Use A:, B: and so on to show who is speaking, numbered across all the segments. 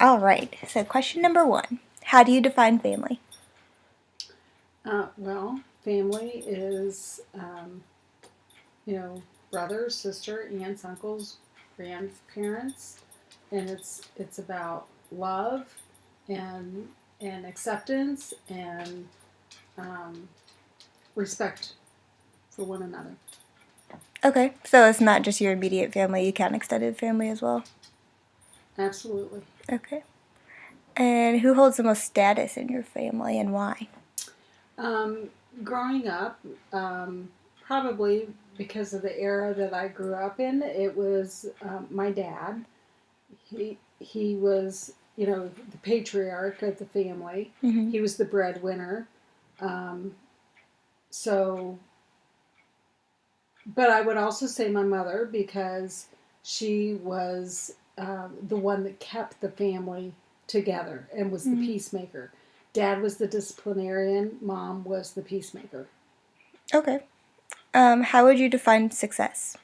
A: All right. So, question number 1. How do you define family?
B: Well, family is, you know, brother, sister, aunts, uncles, grandparents, and it's about love and acceptance and um, respect for one another.
A: Okay. So, it's not just your immediate family, you count extended family as well?
B: Absolutely.
A: Okay. And who holds the most status in your family and why?
B: Um, Growing up, um, probably because of the era that I grew up in, it was my dad. He was, you know, the patriarch of the family.
A: Mm-hmm.
B: He was the breadwinner. Um, so, but I would also say my mother because she was the one that kept the family together and was the
A: Mm-hmm.
B: peacemaker. Dad was the disciplinarian. Mom was the peacemaker.
A: Okay. How would you define success?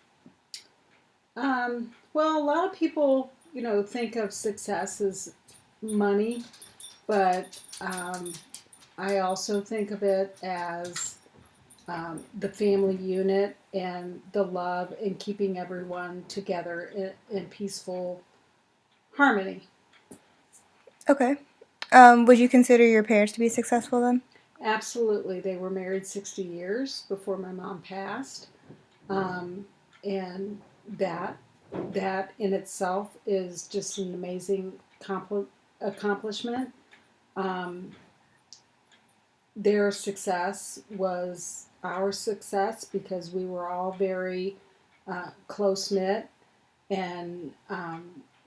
B: Well, a lot of people, you know, think of success as money, but I also think of it as the family unit and the love and keeping everyone together in peaceful harmony.
A: Okay. Would you consider your parents to be successful then?
B: Absolutely. They were married 60 years before my mom passed. Um, and that that in itself is just an amazing accomplishment. Um, their success was our success because we were all very close knit and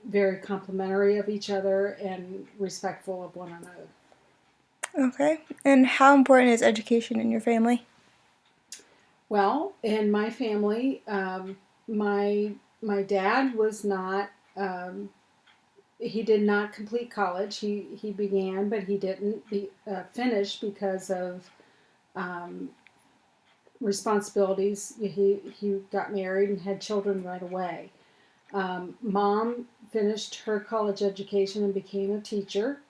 B: very complimentary of each other and respectful of one another.
A: Okay. And how important is education in your family?
B: Well, in my family, my dad was not. He did not complete college. He began, but he didn't finish because of um, responsibilities. He got married and had children right away. Mom finished her college education and became a teacher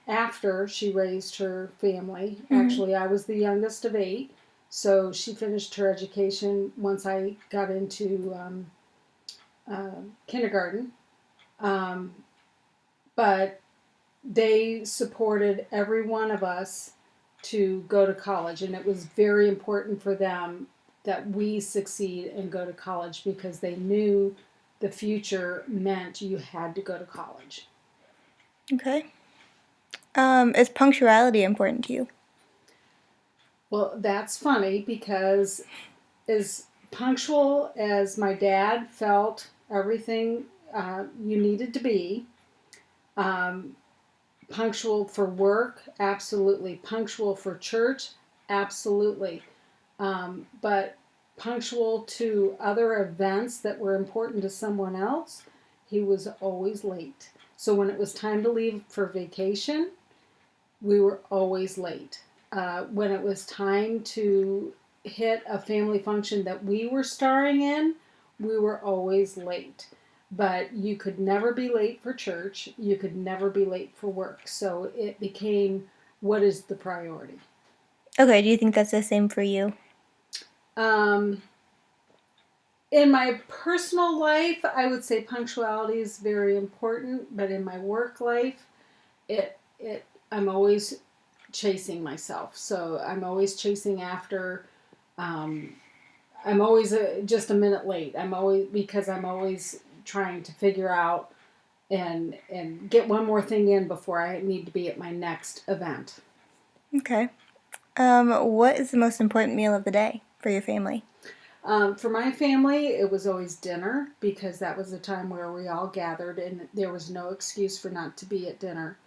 B: after she raised her family.
A: Mm-hmm.
B: Actually, I was the youngest of 8, so she finished her education once I got into kindergarten. Um, but they supported every one of us to go to college, and it was very important for them that we succeed and go to college because they knew the future meant you had to go to college.
A: Okay. Is punctuality important to you?
B: Well, that's funny because as punctual as my dad felt everything you needed to be, um, punctual for work, absolutely. Punctual for church, absolutely. But punctual to other events that were important to someone else, he was always late. So when it was time to leave for vacation, we were always late. When it was time to hit a family function that we were starring in, we were always late. But you could never be late for church, you could never be late for work. So it became what is the priority.
A: Okay, do you think that's the same for you?
B: Um, in my personal life, I would say punctuality is very important, but in my work life, it I'm always chasing myself. So I'm always chasing after. Um, I'm always just a minute late. I'm always trying to figure out and get one more thing in before I need to be at my next event.
A: Okay. What is the most important meal of the day for your family?
B: For my family, it was always dinner because that was the time where we all gathered and there was no excuse for not to be at dinner.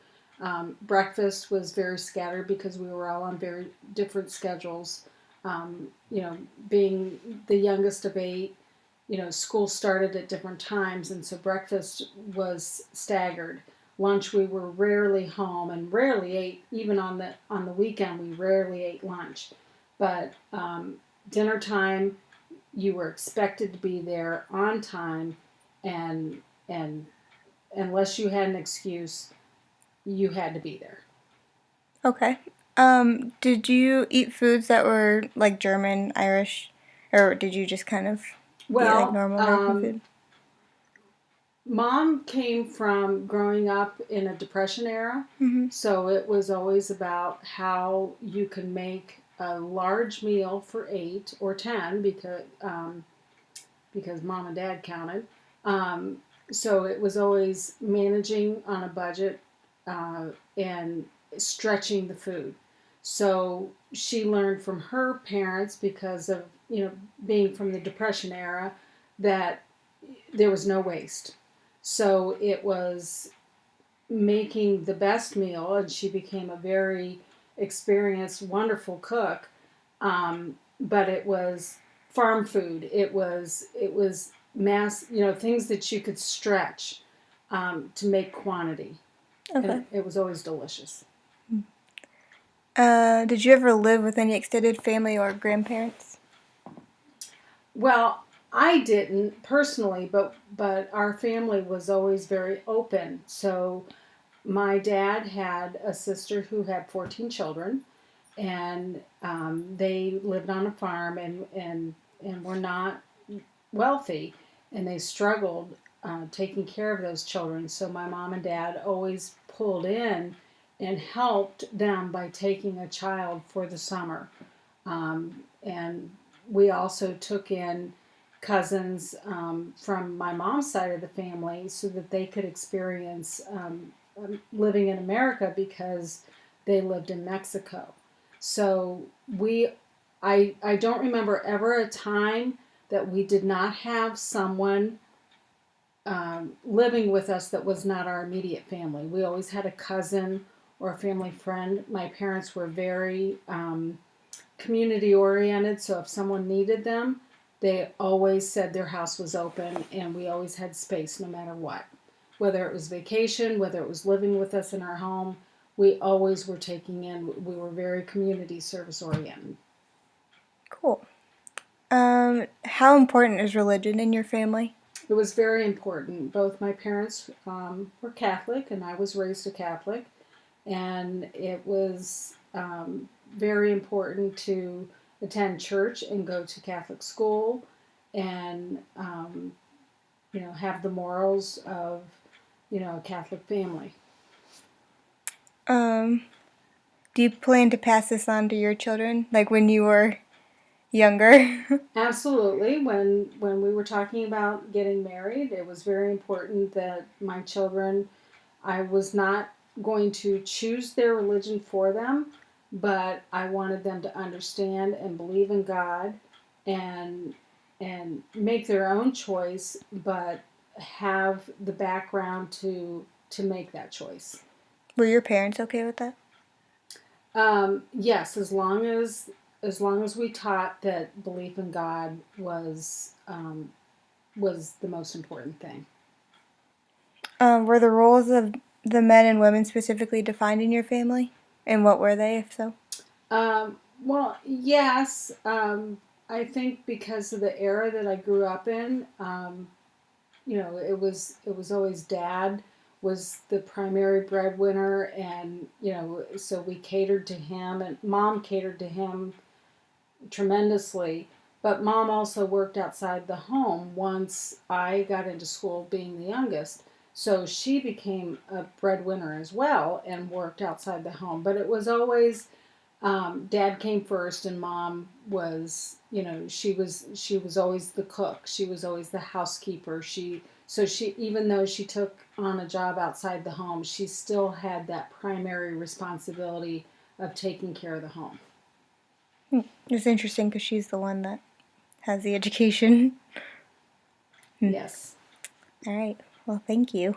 B: Breakfast was very scattered because we were all on very different schedules. You know, being the youngest of 8, you know, school started at different times, and so breakfast was staggered. Lunch, we were rarely home and rarely ate. Even on the weekend, we rarely ate lunch. But dinner time, you were expected to be there on time and unless you had an excuse, you had to be there.
A: Okay. Did you eat foods that were like German, Irish, or did you just kind of eat like
B: Well,
A: normal American food?
B: Mom came from growing up in a depression era,
A: Mm-hmm.
B: so it was always about how you can make a large meal for 8 or 10 because mom and dad counted. Um, so it was always managing on a budget and stretching the food. So she learned from her parents because of being from the depression era that there was no waste. So it was making the best meal, and she became a very experienced, wonderful cook. But it was farm food. It was mass, things that you could stretch to make quantity,
A: Okay.
B: and it was always delicious.
A: Did you ever live with any extended family or grandparents?
B: Well, I didn't personally, but our family was always very open. So my dad had a sister who had 14 children, and they lived on a farm and were not wealthy, and they struggled taking care of those children. So my mom and dad always pulled in and helped them by taking a child for the summer. And we also took in cousins from my mom's side of the family so that they could experience living in America because they lived in Mexico. So I don't remember ever a time that we did not have someone living with us that was not our immediate family. We always had a cousin or a family friend. My parents were very community oriented, so if someone needed them, they always said their house was open, and we always had space no matter what. Whether it was vacation, whether it was living with us in our home, we always were taking in, we were very community service oriented.
A: Cool. How important is religion in your family?
B: It was very important. Both my parents were Catholic, and I was raised a Catholic, and it was very important to attend church and go to Catholic school, and have the morals of a Catholic family.
A: Um, do you plan to pass this on to your children, like when you were younger?
B: Absolutely. When we were talking about getting married, it was very important that my children, I was not going to choose their religion for them, but I wanted them to understand and believe in God and make their own choice, but have the background to make that choice.
A: Were your parents okay with that?
B: Yes, as long as we taught that belief in God was the most important thing.
A: Were the roles of the men and women specifically defined in your family? And what were they, if so?
B: Well, yes, I think because of the era that I grew up in, it was always dad was the primary breadwinner, and so we catered to him, and mom catered to him tremendously. But mom also worked outside the home once I got into school, being the youngest. So she became a breadwinner as well and worked outside the home. But it was always dad came first, and mom was, she was always the cook. She was always the housekeeper. She even though she took on a job outside the home, she still had that primary responsibility of taking care of the home.
A: It's interesting because she's the one that has the education.
B: Yes.
A: All right. Well, thank you.